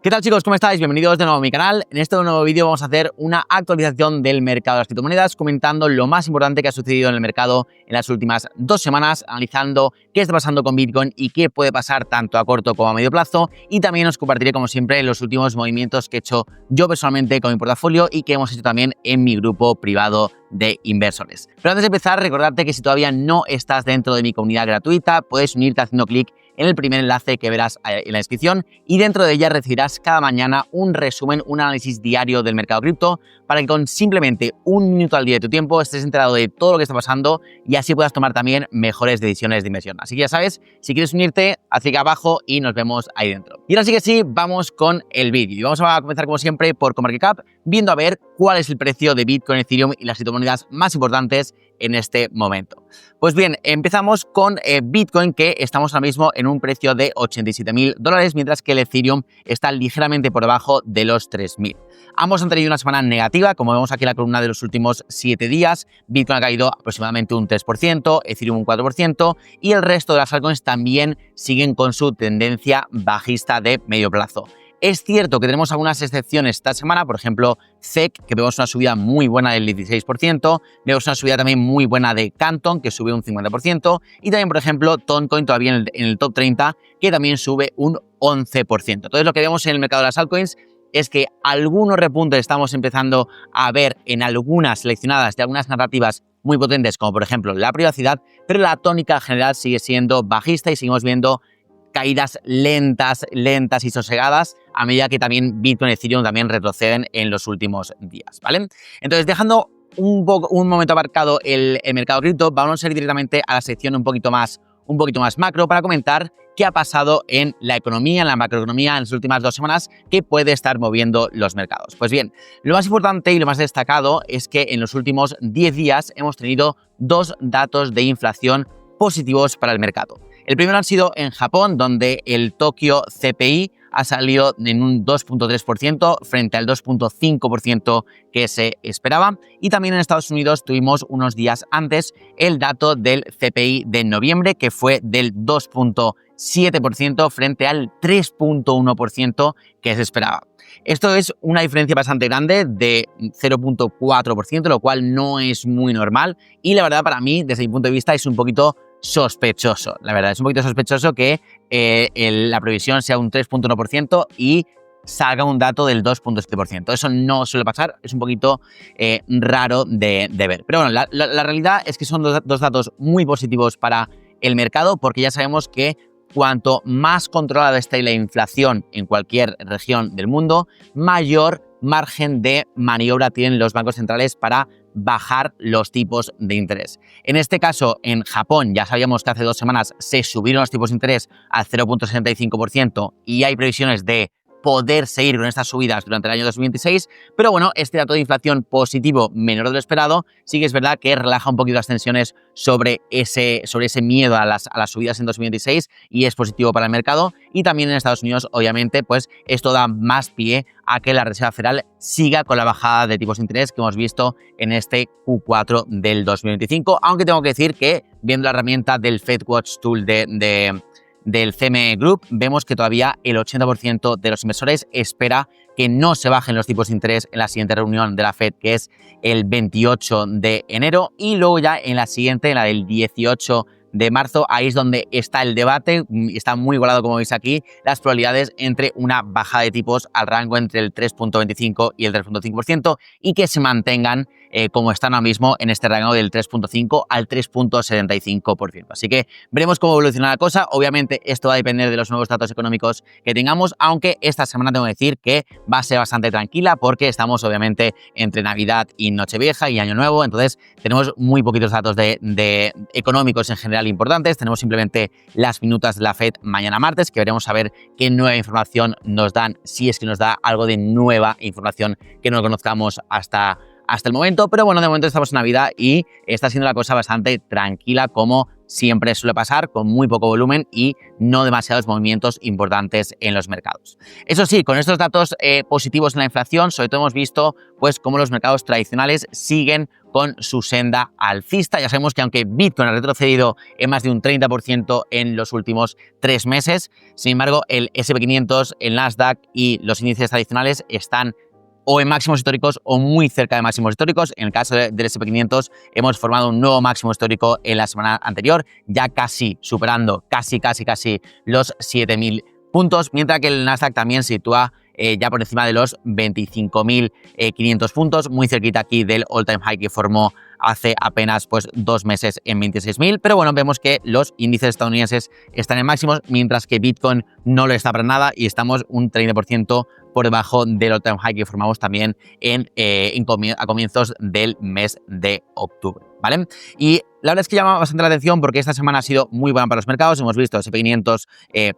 ¿Qué tal, chicos? ¿Cómo estáis? Bienvenidos de nuevo a mi canal. En este nuevo vídeo vamos a hacer una actualización del mercado de las criptomonedas, comentando lo más importante que ha sucedido en el mercado en las últimas 2 semanas, analizando qué está pasando con Bitcoin y qué puede pasar tanto a corto como a medio plazo. Y también os compartiré, como siempre, los últimos movimientos que he hecho yo personalmente con mi portafolio y que hemos hecho también en mi grupo privado de inversores. Pero antes de empezar, recordarte que si todavía no estás dentro de mi comunidad gratuita, puedes unirte haciendo clic en el primer enlace que verás en la descripción y dentro de ella recibirás cada mañana un resumen, un análisis diario del mercado cripto para que con simplemente un minuto al día de tu tiempo estés enterado de todo lo que está pasando y así puedas tomar también mejores decisiones de inversión. Así que ya sabes, si quieres unirte, haz clic abajo y nos vemos ahí dentro. Y ahora sí que sí, vamos con el vídeo. Y vamos a comenzar como siempre por CoinMarketCap, viendo a ver cuál es el precio de Bitcoin, Ethereum y las criptomonedas más importantes en este momento. Pues bien, empezamos con Bitcoin, que estamos ahora mismo en un precio de $87.000, mientras que el Ethereum está ligeramente por debajo de los 3.000. Ambos han tenido una semana negativa, como vemos aquí en la columna de los últimos 7 días. Bitcoin ha caído aproximadamente un 3%, Ethereum un 4% y el resto de las altcoins también siguen con su tendencia bajista de medio plazo. Es cierto que tenemos algunas excepciones esta semana, por ejemplo, ZEC, que vemos una subida muy buena del 16%, vemos una subida también muy buena de Canton, que sube un 50%, y también, por ejemplo, Toncoin todavía en el top 30, que también sube un 11%. Entonces, lo que vemos en el mercado de las altcoins es que algunos repuntes estamos empezando a ver en algunas seleccionadas de algunas narrativas muy potentes, como por ejemplo la privacidad, pero la tónica general sigue siendo bajista y seguimos viendo caídas lentas y sosegadas a medida que también Bitcoin y Ethereum también retroceden en los últimos días, ¿vale? Entonces, dejando un momento aparcado el mercado cripto, vamos a ir directamente a la sección un poquito más macro para comentar qué ha pasado en la economía, en la macroeconomía en las últimas 2 semanas que puede estar moviendo los mercados. Pues bien, lo más importante y lo más destacado es que en los últimos 10 días hemos tenido 2 datos de inflación positivos para el mercado. El primero ha sido en Japón, donde el Tokyo CPI ha salido en un 2.3% frente al 2.5% que se esperaba. Y también en Estados Unidos tuvimos unos días antes el dato del CPI de noviembre, que fue del 2.7% frente al 3.1% que se esperaba. Esto es una diferencia bastante grande de 0.4%, lo cual no es muy normal. Y la verdad, para mí, desde mi punto de vista, es un poquito sospechoso. La verdad, es un poquito sospechoso que la previsión sea un 3.1% y salga un dato del 2.7%. Eso no suele pasar, es un poquito raro de ver. Pero bueno, la realidad es que son dos datos muy positivos para el mercado, porque ya sabemos que cuanto más controlada esté la inflación en cualquier región del mundo, mayor margen de maniobra tienen los bancos centrales para bajar los tipos de interés. En este caso, en Japón, ya sabíamos que hace 2 semanas se subieron los tipos de interés al 0.75% y hay previsiones de poder seguir con estas subidas durante el año 2026, pero bueno, este dato de inflación positivo menor de lo esperado sí que es verdad que relaja un poquito las tensiones sobre ese miedo a las subidas en 2026 y es positivo para el mercado. Y también en Estados Unidos, obviamente, pues esto da más pie a que la Reserva Federal siga con la bajada de tipos de interés que hemos visto en este Q4 del 2025, aunque tengo que decir que viendo la herramienta del FedWatch Tool del CME Group, vemos que todavía el 80% de los inversores espera que no se bajen los tipos de interés en la siguiente reunión de la Fed, que es el 28 de enero, y luego ya en la siguiente, en la del 18 de marzo, ahí es donde está el debate, está muy igualado como veis aquí, las probabilidades entre una bajada de tipos al rango entre el 3.25 y el 3.5% y que se mantengan como están ahora mismo en este rango del 3.5 al 3.75%. Así que veremos cómo evoluciona la cosa. Obviamente esto va a depender de los nuevos datos económicos que tengamos, aunque esta semana tengo que decir que va a ser bastante tranquila porque estamos obviamente entre Navidad y Nochevieja y Año Nuevo, entonces tenemos muy poquitos datos de económicos en general importantes. Tenemos simplemente las minutas de la Fed mañana martes, que veremos a ver qué nueva información nos dan, si es que nos da algo de nueva información que no conozcamos hasta el momento. Pero bueno, de momento estamos en Navidad y está siendo la cosa bastante tranquila como siempre suele pasar con muy poco volumen y no demasiados movimientos importantes en los mercados. Eso sí, con estos datos positivos en la inflación, sobre todo hemos visto pues cómo los mercados tradicionales siguen con su senda alcista. Ya sabemos que aunque Bitcoin ha retrocedido en más de un 30% en los últimos 3 meses, sin embargo el S&P 500, el Nasdaq y los índices tradicionales están o en máximos históricos o muy cerca de máximos históricos. En el caso del S&P 500 hemos formado un nuevo máximo histórico en la semana anterior, ya casi superando casi los 7.000 puntos, mientras que el Nasdaq también se sitúa ya por encima de los 25.500 puntos, muy cerquita aquí del all-time high que formó hace apenas 2 meses en 26.000, pero bueno, vemos que los índices estadounidenses están en máximos, mientras que Bitcoin no lo está para nada y estamos un 30% por debajo del all-time high que formamos también a comienzos del mes de octubre, ¿vale? Y la verdad es que llama bastante la atención porque esta semana ha sido muy buena para los mercados. Hemos visto S&P 500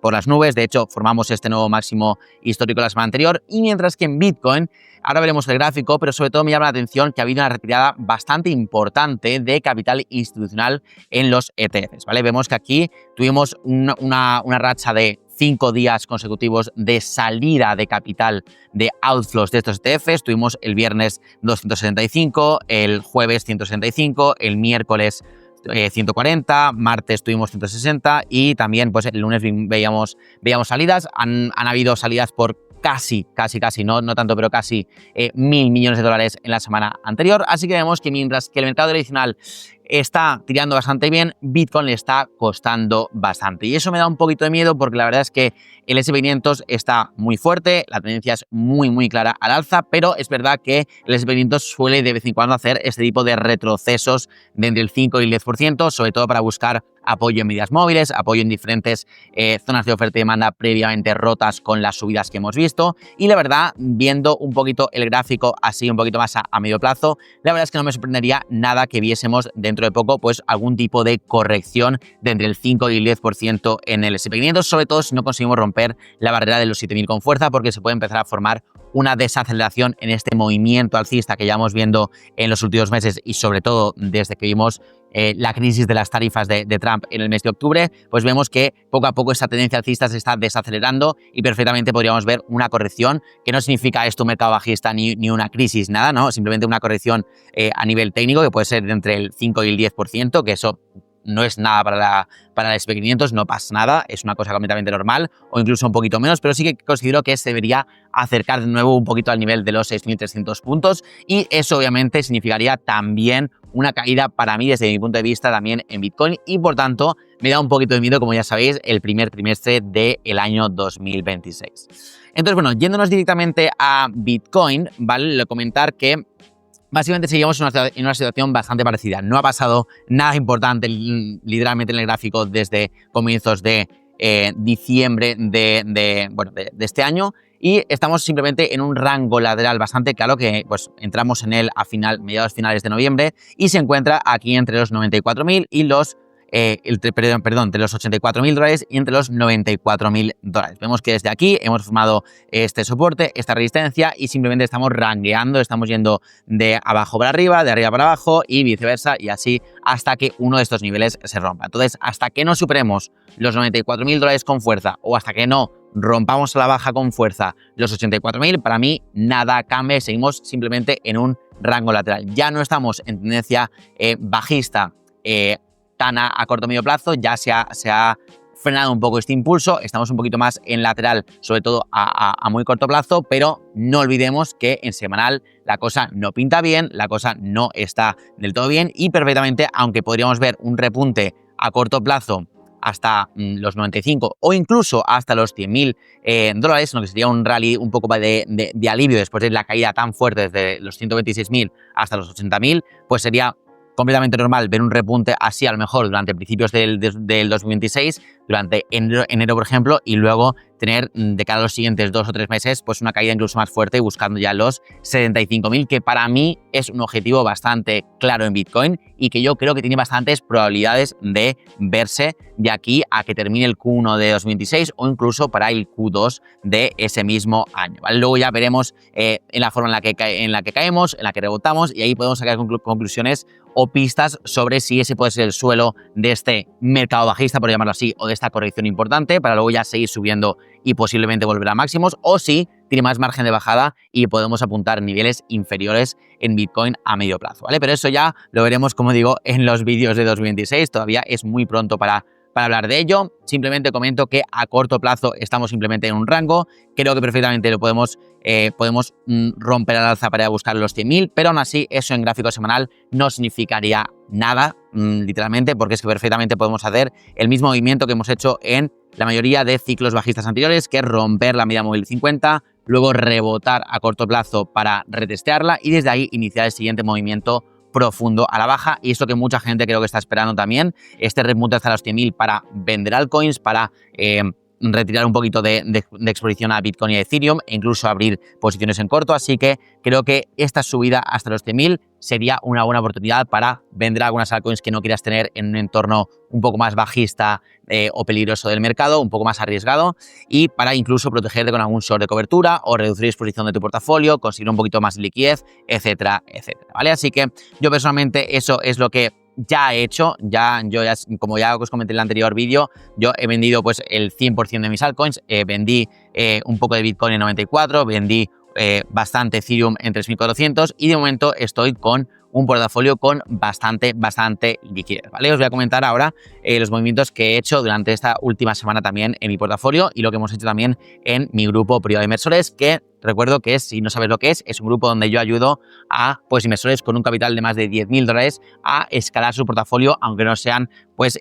por las nubes. De hecho, formamos este nuevo máximo histórico la semana anterior. Y mientras que en Bitcoin, ahora veremos el gráfico, pero sobre todo me llama la atención que ha habido una retirada bastante importante de capital institucional en los ETFs, ¿vale? Vemos que aquí tuvimos una racha de 5 días consecutivos de salida de capital de outflows de estos ETFs. Tuvimos el viernes 275, el jueves 165, el miércoles 140, martes tuvimos 160 y también pues el lunes veíamos salidas. Han habido salidas por casi, no tanto, pero casi 1.000 millones de dólares en la semana anterior. Así que vemos que mientras que el mercado tradicional está tirando bastante bien, Bitcoin le está costando bastante. Y eso me da un poquito de miedo porque la verdad es que el S&P 500 está muy fuerte, la tendencia es muy clara al alza, pero es verdad que el S&P 500 suele de vez en cuando hacer este tipo de retrocesos de entre el 5 y el 10%, sobre todo para buscar apoyo en medias móviles, apoyo en diferentes zonas de oferta y demanda previamente rotas con las subidas que hemos visto. Y la verdad, viendo un poquito el gráfico así un poquito más a medio plazo, la verdad es que no me sorprendería nada que viésemos dentro de poco pues algún tipo de corrección de entre el 5 y el 10% en el S&P 500, sobre todo si no conseguimos romper la barrera de los 7.000 con fuerza, porque se puede empezar a formar una desaceleración en este movimiento alcista que llevamos viendo en los últimos meses y sobre todo desde que vimos la crisis de las tarifas de Trump en el mes de octubre, pues vemos que poco a poco esa tendencia alcista se está desacelerando y perfectamente podríamos ver una corrección que no significa esto un mercado bajista ni una crisis, nada, ¿no? Simplemente una corrección a nivel técnico que puede ser de entre el 5 y el 10%, que eso no es nada para el S&P 500, no pasa nada, es una cosa completamente normal o incluso un poquito menos, pero sí que considero que se debería acercar de nuevo un poquito al nivel de los 6.300 puntos y eso obviamente significaría también una caída para mí desde mi punto de vista también en Bitcoin y por tanto me da un poquito de miedo, como ya sabéis, el primer trimestre del año 2026. Entonces, bueno, yéndonos directamente a Bitcoin, ¿vale? Comentar que básicamente seguimos en una situación bastante parecida. No ha pasado nada importante literalmente en el gráfico desde comienzos de diciembre de este año y estamos simplemente en un rango lateral bastante claro que pues entramos en él a mediados finales de noviembre y se encuentra aquí entre los 94.000 y los entre los 84.000 dólares y entre los 94.000 dólares. Vemos que desde aquí hemos formado este soporte, esta resistencia y simplemente estamos rangueando, estamos yendo de abajo para arriba, de arriba para abajo y viceversa y así hasta que uno de estos niveles se rompa. Entonces, hasta que no superemos los 94.000 dólares con fuerza o hasta que no rompamos a la baja con fuerza los 84.000, para mí nada cambia, seguimos simplemente en un rango lateral. Ya no estamos en tendencia bajista tan a corto o medio plazo, ya se ha frenado un poco este impulso, estamos un poquito más en lateral, sobre todo a muy corto plazo, pero no olvidemos que en semanal la cosa no pinta bien, la cosa no está del todo bien y perfectamente, aunque podríamos ver un repunte a corto plazo hasta los 95 o incluso hasta los 100.000 dólares, lo que sería un rally un poco de alivio después de la caída tan fuerte desde los 126.000 hasta los 80.000, pues sería completamente normal ver un repunte así a lo mejor durante principios del 2026, durante enero por ejemplo, y luego tener de cara a los siguientes 2 o 3 meses pues una caída incluso más fuerte buscando ya los 75.000, que para mí es un objetivo bastante claro en Bitcoin y que yo creo que tiene bastantes probabilidades de verse de aquí a que termine el Q1 de 2026 o incluso para el Q2 de ese mismo año, ¿vale? Luego ya veremos en la forma en la que caemos, en la que rebotamos y ahí podemos sacar conclusiones o pistas sobre si ese puede ser el suelo de este mercado bajista, por llamarlo así, o de esta corrección importante, para luego ya seguir subiendo y posiblemente volver a máximos, o si tiene más margen de bajada y podemos apuntar niveles inferiores en Bitcoin a medio plazo, ¿vale? Pero eso ya lo veremos, como digo, en los vídeos de 2026, todavía es muy pronto para hablar de ello. Simplemente comento que a corto plazo estamos simplemente en un rango, creo que perfectamente lo podemos romper al alza para buscar los 100.000, pero aún así eso en gráfico semanal no significaría nada, literalmente, porque es que perfectamente podemos hacer el mismo movimiento que hemos hecho en la mayoría de ciclos bajistas anteriores, que es romper la media móvil 50, luego rebotar a corto plazo para retestearla y desde ahí iniciar el siguiente movimiento profundo a la baja, y esto que mucha gente creo que está esperando también, este repunte hasta los 100.000 para vender altcoins, para retirar un poquito de exposición a Bitcoin y a Ethereum e incluso abrir posiciones en corto, así que creo que esta subida hasta los 100.000 sería una buena oportunidad para vender algunas altcoins que no quieras tener en un entorno un poco más bajista o peligroso del mercado, un poco más arriesgado, y para incluso protegerte con algún short de cobertura o reducir exposición de tu portafolio, conseguir un poquito más de liquidez, etcétera, etcétera, ¿vale? Así que yo personalmente eso es lo que ya he hecho, como ya os comenté en el anterior vídeo, yo he vendido pues el 100% de mis altcoins, vendí un poco de Bitcoin en 94, vendí bastante Ethereum en 3.400 y de momento estoy con un portafolio con bastante liquidez, ¿vale? Os voy a comentar ahora los movimientos que he hecho durante esta última semana también en mi portafolio y lo que hemos hecho también en mi grupo privado de inversores, que recuerdo que si no sabes lo que es un grupo donde yo ayudo a inversores con un capital de más de $10.000 a escalar su portafolio, aunque no sean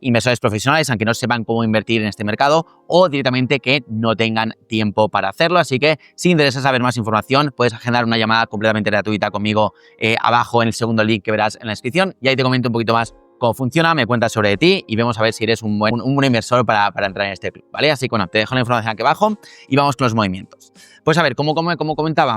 inversores profesionales, aunque no sepan cómo invertir en este mercado o directamente que no tengan tiempo para hacerlo. Así que si te interesa saber más información, puedes agendar una llamada completamente gratuita conmigo abajo en el segundo link que verás en la descripción y ahí te comento un poquito más cómo funciona, me cuentas sobre ti y vemos a ver si eres un buen inversor para entrar en este club, ¿vale? Así que bueno, te dejo la información aquí abajo y vamos con los movimientos. Pues a ver, como comentaba,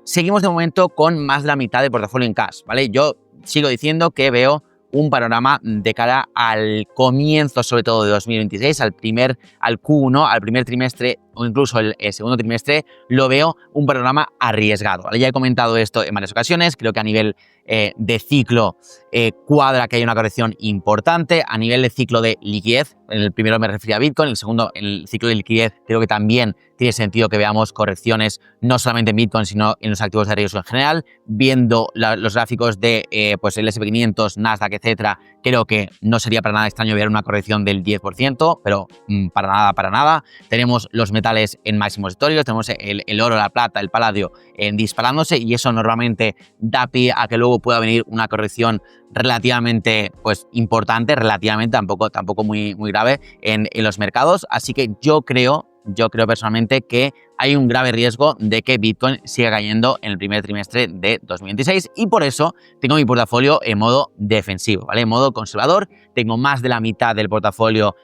seguimos de momento con más de la mitad del portafolio en cash, ¿vale? Yo sigo diciendo que veo un panorama de cara al comienzo, sobre todo de 2026, al Q1, al primer trimestre o incluso el segundo trimestre, lo veo un panorama arriesgado, ¿vale? Ya he comentado esto en varias ocasiones, creo que a nivel de ciclo cuadra que hay una corrección importante, a nivel de ciclo de liquidez, en el primero me refería a Bitcoin, en el segundo, el ciclo de liquidez, creo que también tiene sentido que veamos correcciones no solamente en Bitcoin, sino en los activos de riesgo en general, viendo los gráficos de el S&P 500, Nasdaq, etcétera, creo que no sería para nada extraño ver una corrección del 10%, pero para nada. Tenemos los metales en máximos históricos, tenemos el oro, la plata, el paladio disparándose y eso normalmente da pie a que luego pueda venir una corrección relativamente importante, tampoco muy grave en los mercados, así que yo creo personalmente que hay un grave riesgo de que Bitcoin siga cayendo en el primer trimestre de 2026 y por eso tengo mi portafolio en modo defensivo, ¿vale? En modo conservador, tengo más de la mitad del portafolio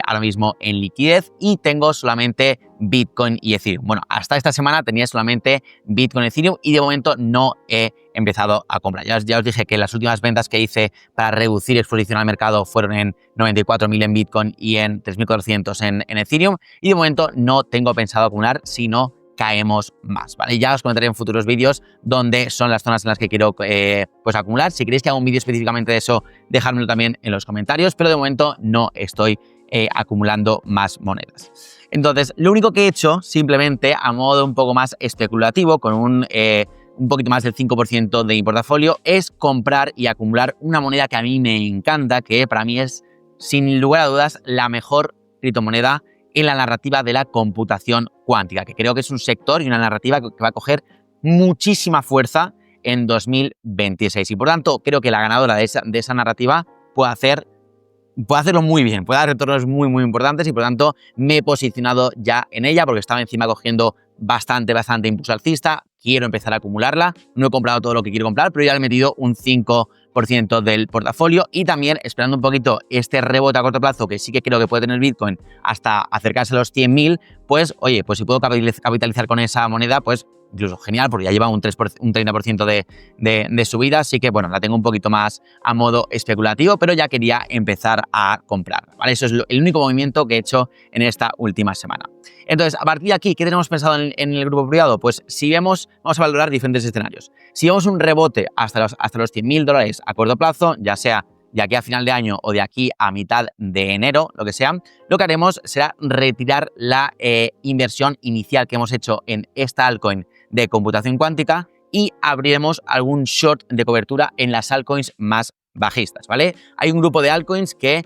ahora mismo en liquidez y tengo solamente Bitcoin y Ethereum. Bueno, hasta esta semana tenía solamente Bitcoin y Ethereum y de momento no he empezado a comprar. Ya os dije que las últimas ventas que hice para reducir exposición al mercado fueron en 94.000 en Bitcoin y en 3.400 en Ethereum y de momento no tengo pensado acumular si no caemos más, ¿vale? Ya os comentaré en futuros vídeos dónde son las zonas en las que quiero acumular. Si queréis que haga un vídeo específicamente de eso, dejádmelo también en los comentarios, pero de momento no estoy acumulando más monedas. Entonces, lo único que he hecho, simplemente a modo un poco más especulativo, con un poquito más del 5% de mi portafolio, es comprar y acumular una moneda que a mí me encanta, que para mí es, sin lugar a dudas, la mejor criptomoneda en la narrativa de la computación cuántica, que creo que es un sector y una narrativa que va a coger muchísima fuerza en 2026 y por tanto creo que la ganadora de esa narrativa puede hacerlo muy bien, puede dar retornos muy importantes y por tanto me he posicionado ya en ella porque estaba encima cogiendo bastante impulso alcista, quiero empezar a acumularla, no he comprado todo lo que quiero comprar, pero ya le he metido un 5% del portafolio y también esperando un poquito este rebote a corto plazo que sí que creo que puede tener Bitcoin hasta acercarse a los 100.000, pues oye, pues si puedo capitalizar con esa moneda, pues incluso genial, porque ya lleva un 30% de subida, así que bueno, la tengo un poquito más a modo especulativo, pero ya quería empezar a comprar, ¿vale? Eso es el único movimiento que he hecho en esta última semana. Entonces, a partir de aquí, ¿qué tenemos pensado en el grupo privado? Pues si vemos, vamos a valorar diferentes escenarios. Si vemos un rebote hasta los $100.000 a corto plazo, ya sea de aquí a final de año o de aquí a mitad de enero, lo que sea, lo que haremos será retirar la inversión inicial que hemos hecho en esta altcoin de computación cuántica y abriremos algún short de cobertura en las altcoins más bajistas, ¿vale? Hay un grupo de altcoins que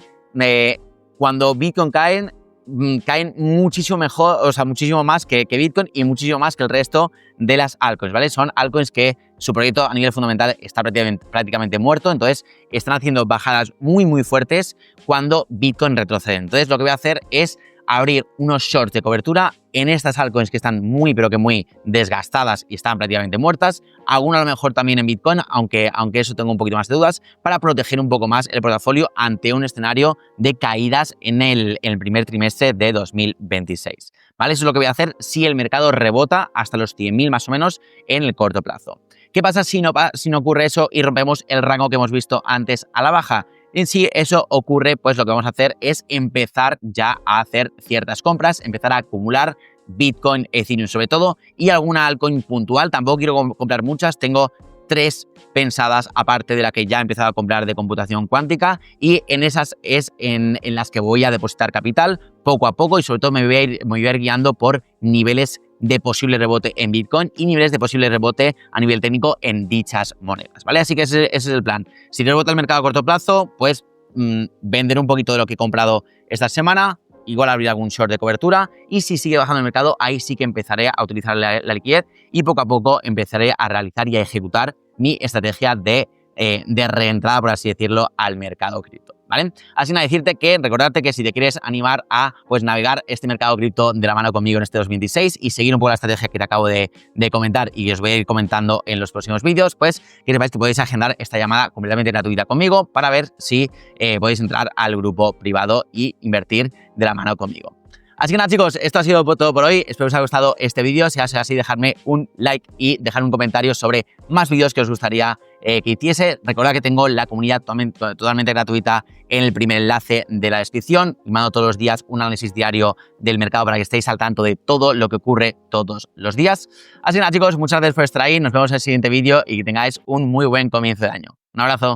cuando Bitcoin caen muchísimo mejor, o sea, muchísimo más que Bitcoin y muchísimo más que el resto de las altcoins, ¿vale? Son altcoins que su proyecto a nivel fundamental está prácticamente muerto, entonces están haciendo bajadas muy fuertes cuando Bitcoin retrocede. Entonces lo que voy a hacer es abrir unos shorts de cobertura en estas altcoins que están pero que muy desgastadas y están prácticamente muertas, alguna a lo mejor también en Bitcoin, aunque eso tengo un poquito más de dudas, para proteger un poco más el portafolio ante un escenario de caídas en el primer trimestre de 2026, ¿vale? Eso es lo que voy a hacer si el mercado rebota hasta los 100.000 más o menos en el corto plazo. ¿Qué pasa si no ocurre eso y rompemos el rango que hemos visto antes a la baja? En sí eso ocurre, pues lo que vamos a hacer es empezar ya a hacer ciertas compras, empezar a acumular Bitcoin, Ethereum sobre todo, y alguna altcoin puntual. Tampoco quiero comprar muchas, tengo 3 pensadas aparte de la que ya he empezado a comprar de computación cuántica, y en esas es en las que voy a depositar capital poco a poco y sobre todo me voy a ir guiando por niveles de posible rebote en Bitcoin y niveles de posible rebote a nivel técnico en dichas monedas, ¿vale? Así que ese es el plan. Si rebota el mercado a corto plazo, pues vender un poquito de lo que he comprado esta semana, igual abrir algún short de cobertura, y si sigue bajando el mercado, ahí sí que empezaré a utilizar la liquidez y poco a poco empezaré a realizar y a ejecutar mi estrategia de reentrada, por así decirlo, al mercado cripto, ¿vale? Así nada, recordarte que si te quieres animar a pues navegar este mercado cripto de la mano conmigo en este 2026 y seguir un poco la estrategia que te acabo de comentar y que os voy a ir comentando en los próximos vídeos, pues que sepáis que podéis agendar esta llamada completamente gratuita conmigo para ver si podéis entrar al grupo privado y invertir de la mano conmigo. Así que nada, chicos, esto ha sido todo por hoy. Espero que os haya gustado este vídeo. Si ha sido así, dejadme un like y dejadme un comentario sobre más vídeos que os gustaría que hiciese. Recordad que tengo la comunidad totalmente gratuita en el primer enlace de la descripción. Y mando todos los días un análisis diario del mercado para que estéis al tanto de todo lo que ocurre todos los días. Así que nada, chicos, muchas gracias por estar ahí. Nos vemos en el siguiente vídeo y que tengáis un muy buen comienzo de año. Un abrazo.